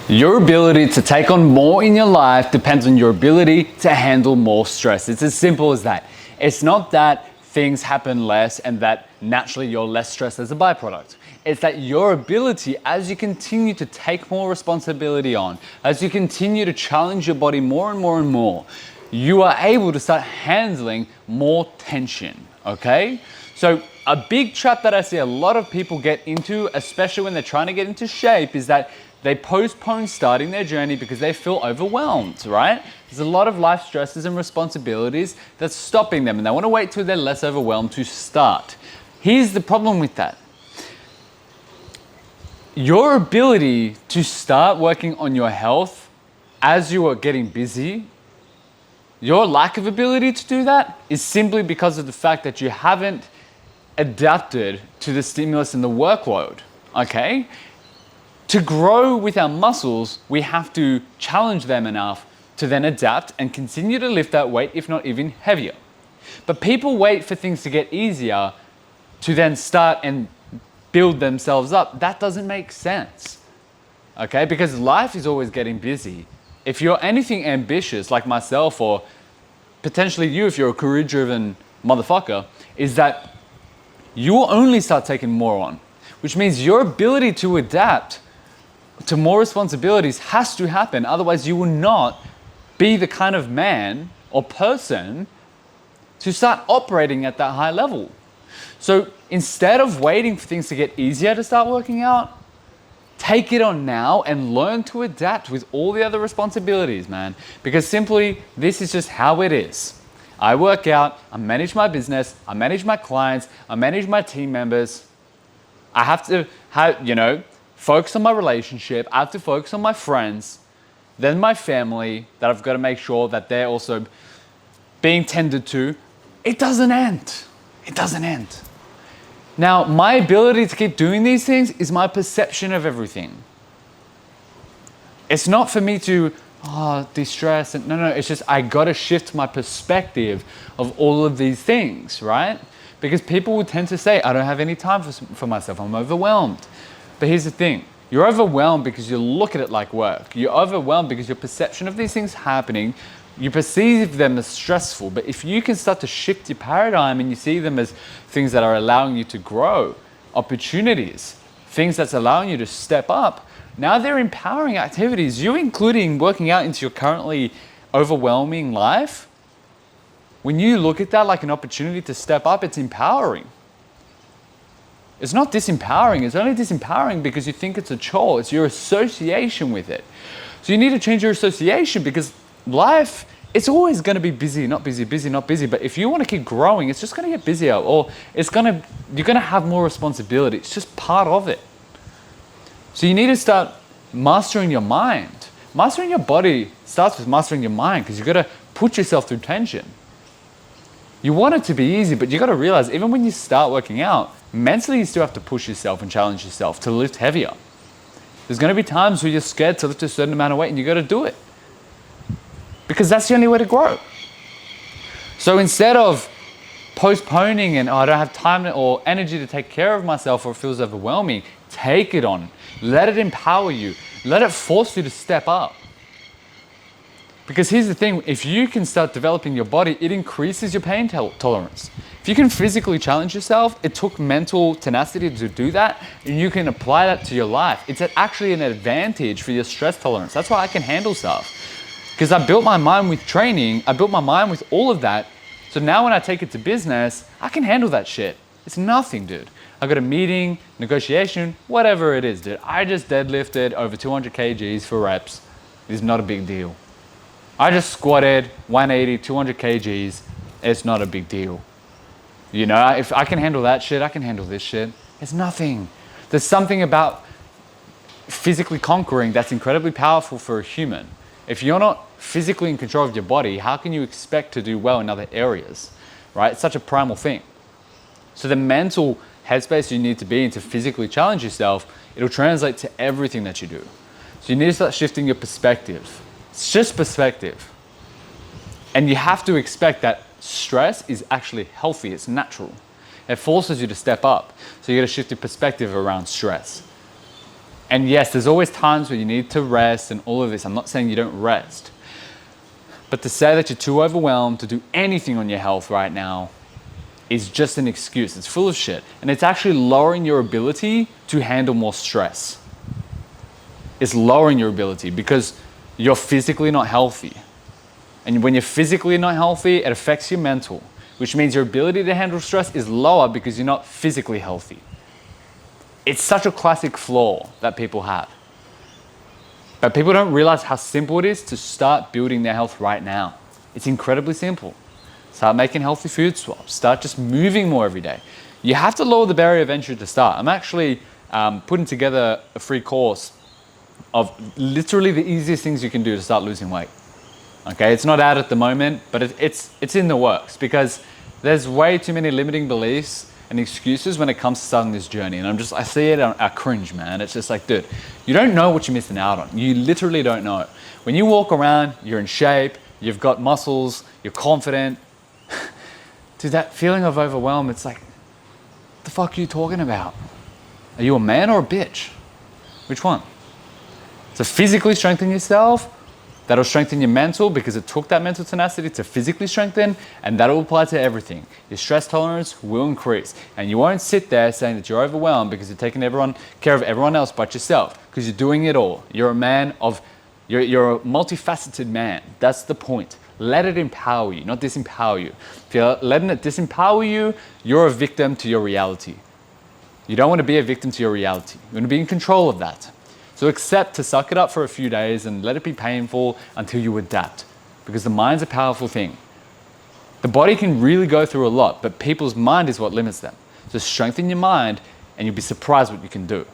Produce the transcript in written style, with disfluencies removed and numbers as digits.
Your ability to take on more in your life depends on your ability to handle more stress. It's as simple as that. It's not that things happen less and that naturally you're less stressed as a byproduct. It's that your ability, as you continue to take more responsibility on, as you continue to challenge your body more and more and more, you are able to start handling more tension, okay? So a big trap that I see a lot of people get into, especially when they're trying to get into shape, is that they postpone starting their journey because they feel overwhelmed, right? There's a lot of life stresses and responsibilities that's stopping them, and they want to wait till they're less overwhelmed to start. Here's the problem with that. Your ability to start working on your health as you are getting busy, your lack of ability to do that is simply because of the fact that you haven't adapted to the stimulus and the workload, okay? To grow with our muscles, we have to challenge them enough to then adapt and continue to lift that weight, if not even heavier. But people wait for things to get easier to then start and build themselves up. That doesn't make sense, okay? Because life is always getting busy. If you're anything ambitious, like myself, or potentially you, if you're a career-driven motherfucker, is that you will only start taking more on, which means your ability to adapt to more responsibilities has to happen. Otherwise, you will not be the kind of man or person to start operating at that high level. So instead of waiting for things to get easier to start working out, take it on now and learn to adapt with all the other responsibilities, man. Because simply, this is just how it is. I work out, I manage my business, I manage my clients, I manage my team members. I have to focus on my relationship. I have to focus on my friends, then my family, that I've got to make sure that they're also being tended to. It doesn't end. It doesn't end. Now, my ability to keep doing these things is my perception of everything. It's not for me to de-stress. No, it's just I got to shift my perspective of all of these things, right? Because people will tend to say, I don't have any time for myself. I'm overwhelmed. But here's the thing. You're overwhelmed because you look at it like work. You're overwhelmed because your perception of these things happening, you perceive them as stressful. But if you can start to shift your paradigm and you see them as things that are allowing you to grow, opportunities, things that's allowing you to step up, now they're empowering activities. You including working out into your currently overwhelming life. When you look at that like an opportunity to step up, it's empowering. It's not disempowering. It's only disempowering because you think it's a chore. It's your association with it. So you need to change your association because life, it's always going to be busy, not busy, busy, not busy. But if you want to keep growing, it's just going to get busier, or you're going to have more responsibility. It's just part of it. So you need to start mastering your mind. Mastering your body starts with mastering your mind because you've got to put yourself through tension. You want it to be easy, but you got to realize even when you start working out, mentally you still have to push yourself and challenge yourself to lift heavier. There's going to be times where you're scared to lift a certain amount of weight and you got to do it. Because that's the only way to grow. So instead of postponing and I don't have time or energy to take care of myself or it feels overwhelming, take it on. Let it empower you. Let it force you to step up. Because here's the thing, if you can start developing your body, it increases your pain tolerance. If you can physically challenge yourself, it took mental tenacity to do that, and you can apply that to your life. It's actually an advantage for your stress tolerance. That's why I can handle stuff. Because I built my mind with training, I built my mind with all of that, so now when I take it to business, I can handle that shit. It's nothing, dude. I got a meeting, negotiation, whatever it is, dude. I just deadlifted over 200 kgs for reps. It's not a big deal. I just squatted 180, 200 kgs. It's not a big deal. You know, if I can handle that shit, I can handle this shit. It's nothing. There's something about physically conquering that's incredibly powerful for a human. If you're not physically in control of your body, how can you expect to do well in other areas, right? It's such a primal thing. So the mental headspace you need to be in to physically challenge yourself, it'll translate to everything that you do. So you need to start shifting your perspective. It's just perspective. And you have to expect that stress is actually healthy, it's natural. It forces you to step up. So you gotta shift your perspective around stress. And yes, there's always times where you need to rest and all of this. I'm not saying you don't rest. But to say that you're too overwhelmed to do anything on your health right now is just an excuse. It's full of shit. And it's actually lowering your ability to handle more stress. It's lowering your ability because you're physically not healthy. And when you're physically not healthy, it affects your mental, which means your ability to handle stress is lower because you're not physically healthy. It's such a classic flaw that people have. But people don't realize how simple it is to start building their health right now. It's incredibly simple. Start making healthy food swaps. Start just moving more every day. You have to lower the barrier of entry to start. I'm actually putting together a free course of literally the easiest things you can do to start losing weight. Okay, it's not out at the moment, but it's in the works because there's way too many limiting beliefs and excuses when it comes to starting this journey. And I see it, I cringe, man. It's just like, dude, you don't know what you're missing out on. You literally don't know. When you walk around, you're in shape, you've got muscles, you're confident. Dude, that feeling of overwhelm, it's like, what the fuck are you talking about? Are you a man or a bitch? Which one? So physically strengthen yourself. That'll strengthen your mental because it took that mental tenacity to physically strengthen, and that'll apply to everything. Your stress tolerance will increase, and you won't sit there saying that you're overwhelmed because you're taking care of everyone else but yourself, because you're doing it all. You're you're a multifaceted man. That's the point. Let it empower you, not disempower you. If you're letting it disempower you, you're a victim to your reality. You don't want to be a victim to your reality. You want to be in control of that. So accept to suck it up for a few days and let it be painful until you adapt. Because the mind's a powerful thing. The body can really go through a lot, but people's mind is what limits them. So strengthen your mind and you'll be surprised what you can do.